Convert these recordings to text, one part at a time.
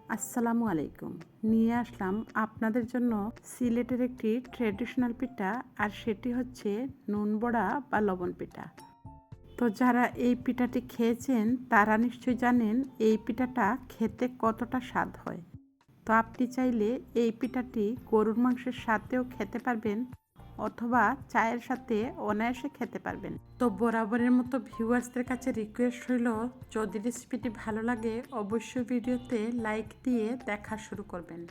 আসসালামু আলাইকুম। নিয়ে আসলাম আপনাদের জন্য সিলেটের একটি ট্র্যাডিশনাল পিঠা, আর সেটি হচ্ছে নুন বড়া বা লবণ পিঠা। তো যারা এই পিঠাটি খেয়েছেন তারা নিশ্চয়ই জানেন এই পিঠাটা খেতে কতটা স্বাদ হয়। তো আপনি চাইলে এই পিঠাটি গরুর মাংসের সাথেও খেতে পারবেন, অথবা চায়ের সাথে অনায়াসে খেতে পারবেন। তো বরাবরের মতো ভিউয়ার্সদের কাছে রিকোয়েস্ট হইল, যদি রেসিপিটি ভালো লাগে অবশ্যই ভিডিওতে লাইক দিয়ে দেখা শুরু করবেন।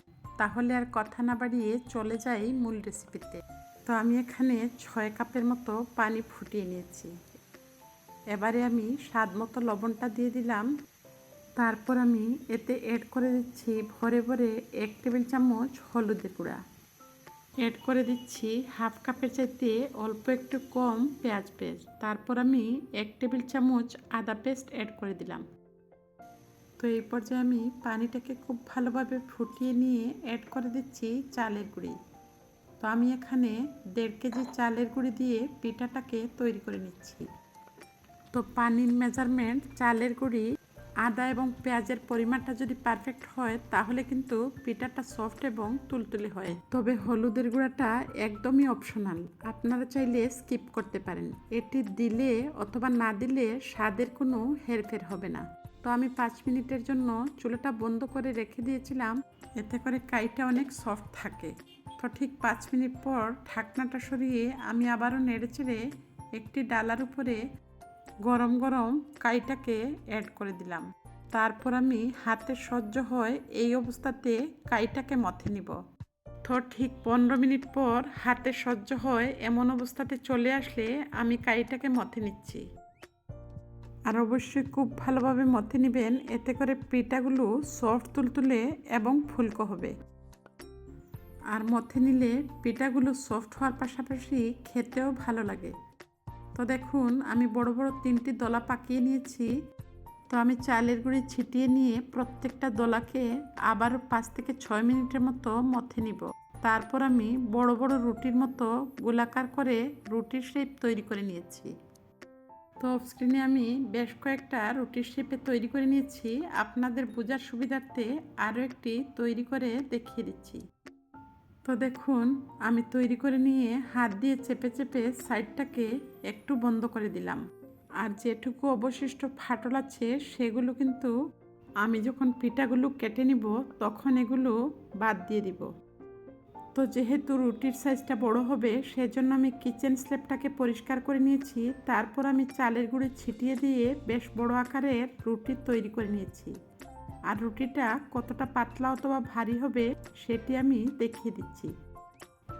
তাহলে আর কথা না বাড়িয়ে চলে যাই মূল রেসিপিতে। তো আমি এখানে 6 কাপের মতো পানি ফুটিয়ে নিয়েছি। এবারে আমি স্বাদ মতো লবণটা দিয়ে দিলাম। তারপর আমি এতে অ্যাড করে দিচ্ছি ভরে ভরে 1 টেবিল চামচ হলুদের গুঁড়া। অ্যাড করে দিচ্ছি হাফ কাপের চাইতে অল্প একটু কম পেঁয়াজ পেস্ট। তারপর আমি 1 টেবিল চামচ আদা পেস্ট অ্যাড করে দিলাম। তো এই পর্যায়ে আমি পানিটাকে খুব ভালোভাবে ফুটিয়ে নিয়ে অ্যাড করে দিচ্ছি চালের গুঁড়ি। তো আমি এখানে 1.5 কেজি চালের গুঁড়ি দিয়ে পিঠাটাকে তৈরি করে নিচ্ছি। তো পানির মেজারমেন্ট, চালের গুঁড়ি, আদা এবং পেঁয়াজের পরিমাণটা যদি পারফেক্ট হয় তাহলে কিন্তু পিঠাটা সফট এবং তুলতুলে হয়। তবে হলুদের গুঁড়াটা একদমই অপশনাল, আপনারা চাইলে স্কিপ করতে পারেন। এটি দিলে অথবা না দিলে স্বাদের কোনো হেরফের হবে না। তো আমি 5 মিনিটের জন্য চুলাটা বন্ধ করে রেখে দিয়েছিলাম, এতে করে কাইটা অনেক সফট থাকে। তো ঠিক 5 মিনিট পর ঢাকনাটা সরিয়ে আমি আবারও নেড়েচেড়ে একটি ডালার উপরে গরম গরম কাইটাকে অ্যাড করে দিলাম। তারপর আমি হাতে সহ্য হয় এই অবস্থাতে কাইটাকে মথে নিব। তো ঠিক 15 মিনিট পর হাতে সহ্য হয় এমন অবস্থাতে চলে আসলে আমি কাইটাকে মথে নিচ্ছি। আর অবশ্যই খুব ভালোভাবে মথে নেবেন, এতে করে পিঠাগুলো সফট তুলতুলে এবং ফুলকো হবে। আর মথে নিলে পিঠাগুলো সফট হওয়ার পাশাপাশি খেতেও ভালো লাগে। তো দেখুন আমি বড় বড় 3টি দলা পাকিয়ে নিয়েছি। তো আমি চালের গুঁড়ি ছিটিয়ে নিয়ে প্রত্যেকটা দলাকে আবারও 5 থেকে 6 মিনিটের মতো মথে নিব। তারপর আমি বড় বড় রুটির মতো গোলাকার করে রুটির শেপ তৈরি করে নিয়েছি। তো অফ স্ক্রিনে আমি বেশ কয়েকটা রুটির শেপে তৈরি করে নিয়েছি। আপনাদের বোঝার সুবিধার্থে আরও একটি তৈরি করে দেখিয়ে দিচ্ছি। তো দেখুন আমি তৈরি করে নিয়ে হাত দিয়ে চেপে চেপে সাইডটাকে একটু বন্ধ করে দিলাম। আর যেটুকু অবশিষ্ট ফাটল আছে সেগুলো কিন্তু আমি যখন পিঠাগুলো কেটে নিব তখন এগুলো বাদ দিয়ে দিব। তো যেহেতু রুটির সাইজটা বড় হবে সেজন্য আমি কিচেন স্ল্যাবটাকে পরিষ্কার করে নিয়েছি। তারপর আমি চালের গুঁড়ি ছিটিয়ে দিয়ে বেশ বড় আকারের রুটি তৈরি করে নিয়েছি। আর রুটিটা কতটা পাতলা অথবা ভারী হবে সেটি আমি দেখিয়ে দিচ্ছি।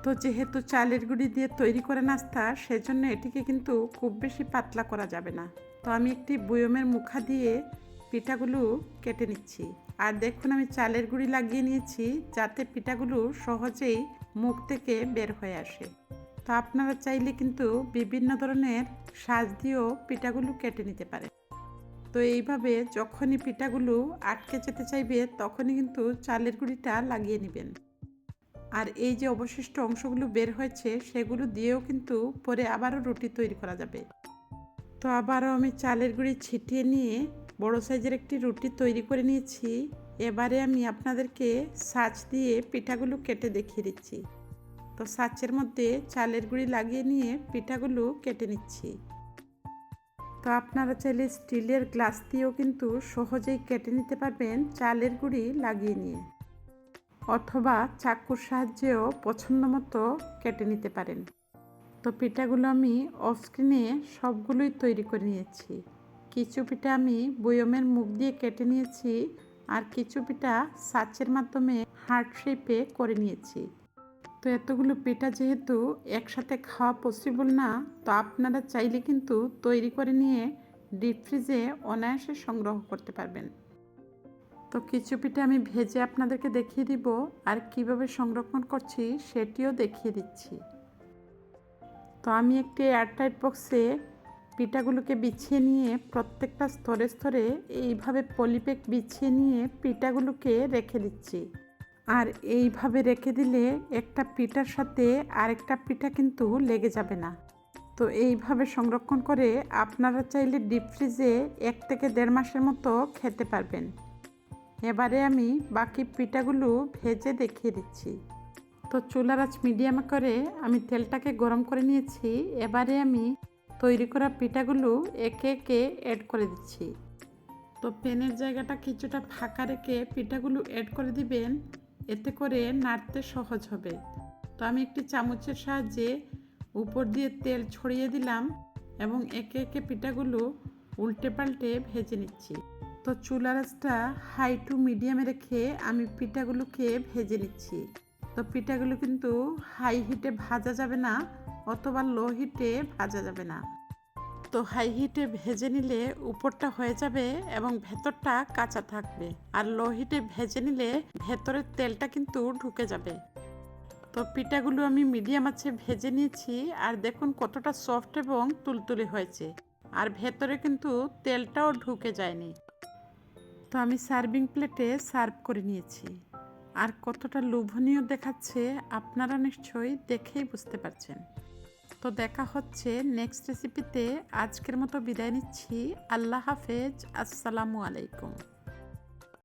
তো যেহেতু চালের গুঁড়ি দিয়ে তৈরি করে নাস্তা, সেজন্য এটিকে কিন্তু খুব বেশি পাতলা করা যাবে না। তো আমি একটি বয়মের মুখা দিয়ে পিঠাগুলো কেটে নিচ্ছি। আর দেখুন আমি চালের গুঁড়ি লাগিয়ে নিয়েছি যাতে পিঠাগুলো সহজেই মুখ থেকে বের হয়ে আসে। তো আপনারা চাইলে কিন্তু বিভিন্ন ধরনের সাজ দিয়েও পিঠাগুলো কেটে নিতে পারেন। তো এইভাবে যখনই পিঠাগুলো আটকে যেতে চাইবে তখনই কিন্তু চালের গুঁড়িটা লাগিয়ে নেবেন। আর এই যে অবশিষ্ট অংশগুলো বের হয়েছে সেগুলো দিয়েও কিন্তু পরে আবারও রুটি তৈরি করা যাবে। তো আবারও আমি চালের গুঁড়ি ছিটিয়ে নিয়ে বড় সাইজের একটি রুটি তৈরি করে নিয়েছি। এবারে আমি আপনাদেরকে ছাঁচ দিয়ে পিঠাগুলো কেটে দেখিয়ে দিচ্ছি। তো ছাঁচের মধ্যে চালের গুঁড়ি লাগিয়ে নিয়ে পিঠাগুলো কেটে নিচ্ছি। তো আপনারা চাইলে স্টিলের গ্লাস দিয়েও কিন্তু সহজেই কেটে নিতে পারবেন চালের গুঁড়ি লাগিয়ে নিয়ে, অথবা চাকুর সাহায্যেও পছন্দ মতো কেটে নিতে পারেন। তো পিঠাগুলো আমি অফ স্ক্রিনে সবগুলোই তৈরি করে নিয়েছি। কিছু পিঠা আমি বয়মের মুখ দিয়ে কেটে নিয়েছি, আর কিছু পিঠা ছাঁচের মাধ্যমে হার্ট শেপে করে নিয়েছি। তো এতগুলো পিঠা যেহেতু একসাথে খাওয়া পসিবল না, তো আপনারা চাইলে কিন্তু তৈরি করে নিয়ে ডিপ ফ্রিজে অনায়াসে সংগ্রহ করতে পারবেন। তো কিছু পিঠা আমি ভেজে আপনাদেরকে দেখিয়ে দিব, আর কিভাবে সংরক্ষণ করছি সেটিও দেখিয়ে দিচ্ছি। তো আমি একটি এয়ারটাইট বক্সে পিঠাগুলোকে বিছিয়ে নিয়ে প্রত্যেকটা স্তরে স্তরে এইভাবে পলিপ্যাক বিছিয়ে নিয়ে পিঠাগুলোকে রেখে দিচ্ছি। আর এইভাবে রেখে দিলে একটা পিঠার সাথে আরেকটা পিঠা কিন্তু লেগে যাবে না। তো এইভাবে সংরক্ষণ করে আপনারা চাইলে ডিপ ফ্রিজে 1 থেকে 1.5 মাসের মতো খেতে পারবেন। এবারে আমি বাকি পিঠাগুলো ভেজে দেখিয়ে দিচ্ছি। তো চুলার আঁচ মিডিয়ামে করে আমি তেলটাকে গরম করে নিয়েছি। এবারে আমি তৈরি করা পিঠাগুলো একে একে অ্যাড করে দিচ্ছি। তো প্যানের জায়গাটা কিছুটা ফাঁকা রেখে পিঠাগুলো অ্যাড করে দিবেন, এতে করে নাড়তে সহজ হবে। তো আমি একটি চামচের সাহায্যে উপর দিয়ে তেল ছড়িয়ে দিলাম এবং একে একে পিঠাগুলো উল্টে পাল্টে ভেজে নিচ্ছি। তো চুলার আঁচটা হাই টু মিডিয়ামে রেখে আমি পিঠাগুলোকে ভেজে নিচ্ছি। তো পিঠাগুলো কিন্তু হাই হিটে ভাজা যাবে না অথবা লো হিটে ভাজা যাবে না। তো হাই হিটে ভেজে নিলে উপরটা হয়ে যাবে এবং ভেতরটা কাঁচা থাকবে, আর লো হিটে ভেজে নিলে ভেতরের তেলটা কিন্তু ঢুকে যাবে। তো পিঠাগুলো আমি মিডিয়াম আঁচে ভেজে নিয়েছি, আর দেখুন কতটা সফট এবং তুলতুলে হয়েছে, আর ভেতরে কিন্তু তেলটাও ঢুকে যায়নি। তো আমি সার্ভিং প্লেটে সার্ভ করে নিয়েছি, আর কতটা লোভনীয় দেখাচ্ছে আপনারা নিশ্চয়ই দেখেই বুঝতে পারছেন। তো দেখা হচ্ছে নেক্সট রেসিপিতে। আজকের মতো বিদায় নিচ্ছি। আল্লাহ হাফেজ। আসসালামু আলাইকুম।